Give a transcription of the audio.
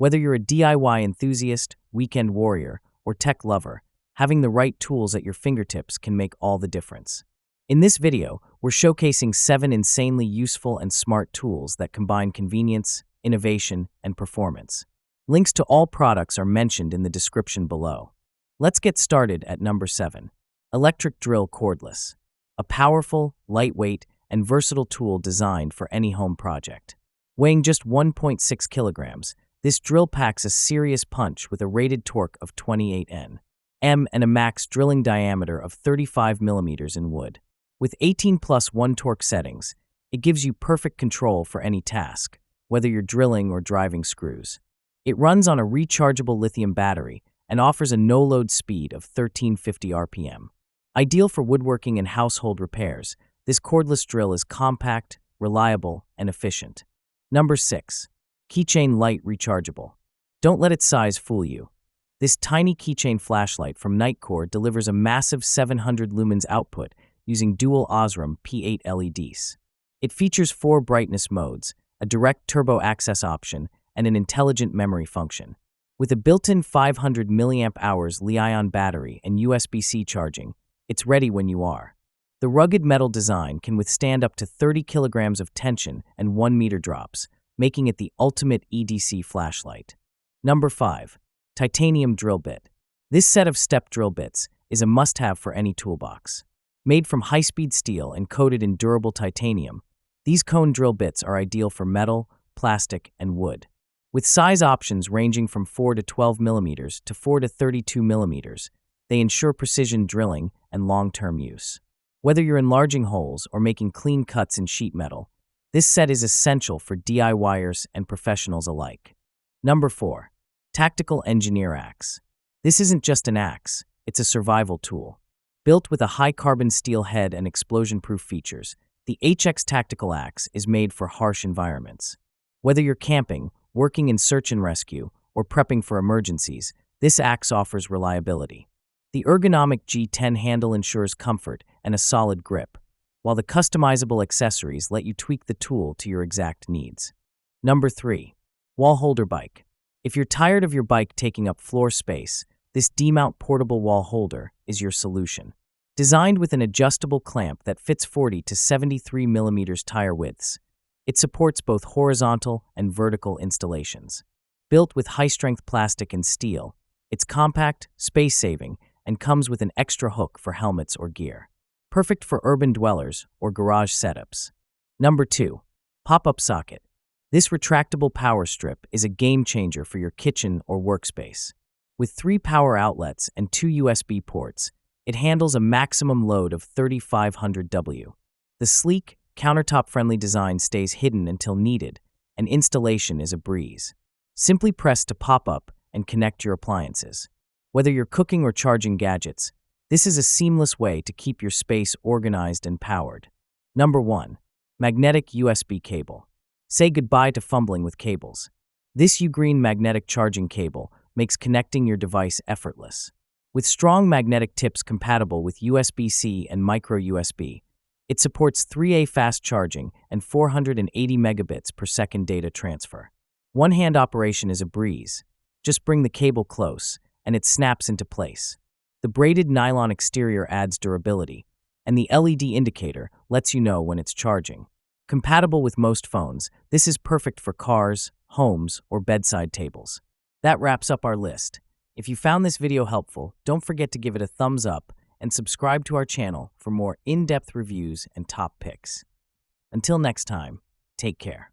Whether you're a DIY enthusiast, weekend warrior, or tech lover, having the right tools at your fingertips can make all the difference. In this video, we're showcasing 7 insanely useful and smart tools that combine convenience, innovation, and performance. Links to all products are mentioned in the description below. Let's get started at number 7. Electric Drill Cordless. A powerful, lightweight, and versatile tool designed for any home project. Weighing just 1.6 kilograms, this drill packs a serious punch with a rated torque of 28 Nm and a max drilling diameter of 35 millimeters in wood. With 18+1 torque settings, it gives you perfect control for any task, whether you're drilling or driving screws. It runs on a rechargeable lithium battery and offers a no-load speed of 1350 RPM. Ideal for woodworking and household repairs, this cordless drill is compact, reliable, and efficient. Number 6. Keychain Light Rechargeable. Don't let its size fool you. This tiny keychain flashlight from Nitecore delivers a massive 700 lumens output using dual Osram P8 LEDs. It features 4 brightness modes, a direct turbo access option, and an intelligent memory function. With a built-in 500 mAh Li-ion battery and USB-C charging, it's ready when you are. The rugged metal design can withstand up to 30 kilograms of tension and 1 meter drops, making it the ultimate EDC flashlight. Number 5. Titanium Drill Bit. This set of step drill bits is a must-have for any toolbox. Made from high-speed steel and coated in durable titanium, these cone drill bits are ideal for metal, plastic, and wood. With size options ranging from 4 to 12 millimeters to 4 to 32 millimeters, they ensure precision drilling and long-term use. Whether you're enlarging holes or making clean cuts in sheet metal, this set is essential for DIYers and professionals alike. Number 4. Tactical Engineer Axe. This isn't just an axe, it's a survival tool. Built with a high-carbon steel head and explosion-proof features, the HX Tactical Axe is made for harsh environments. Whether you're camping, working in search and rescue, or prepping for emergencies, this axe offers reliability. The ergonomic G10 handle ensures comfort and a solid grip, while the customizable accessories let you tweak the tool to your exact needs. Number 3. Wall Holder Bike. If you're tired of your bike taking up floor space, this D-mount portable wall holder is your solution. Designed with an adjustable clamp that fits 40 to 73 millimeters tire widths, it supports both horizontal and vertical installations. Built with high-strength plastic and steel, it's compact, space-saving, and comes with an extra hook for helmets or gear. Perfect for urban dwellers or garage setups. Number 2. Pop-up Socket. This retractable power strip is a game-changer for your kitchen or workspace. With 3 power outlets and 2 USB ports, it handles a maximum load of 3,500 W. The sleek, countertop-friendly design stays hidden until needed, and installation is a breeze. Simply press to pop up and connect your appliances. Whether you're cooking or charging gadgets, this is a seamless way to keep your space organized and powered. Number 1. Magnetic USB Cable. Say goodbye to fumbling with cables. This Ugreen magnetic charging cable makes connecting your device effortless. With strong magnetic tips compatible with USB-C and micro USB, it supports 3A fast charging and 480 megabits per second data transfer. One-hand operation is a breeze. Just bring the cable close, and it snaps into place. The braided nylon exterior adds durability, and the LED indicator lets you know when it's charging. Compatible with most phones, this is perfect for cars, homes, or bedside tables. That wraps up our list. If you found this video helpful, don't forget to give it a thumbs up and subscribe to our channel for more in-depth reviews and top picks. Until next time, take care.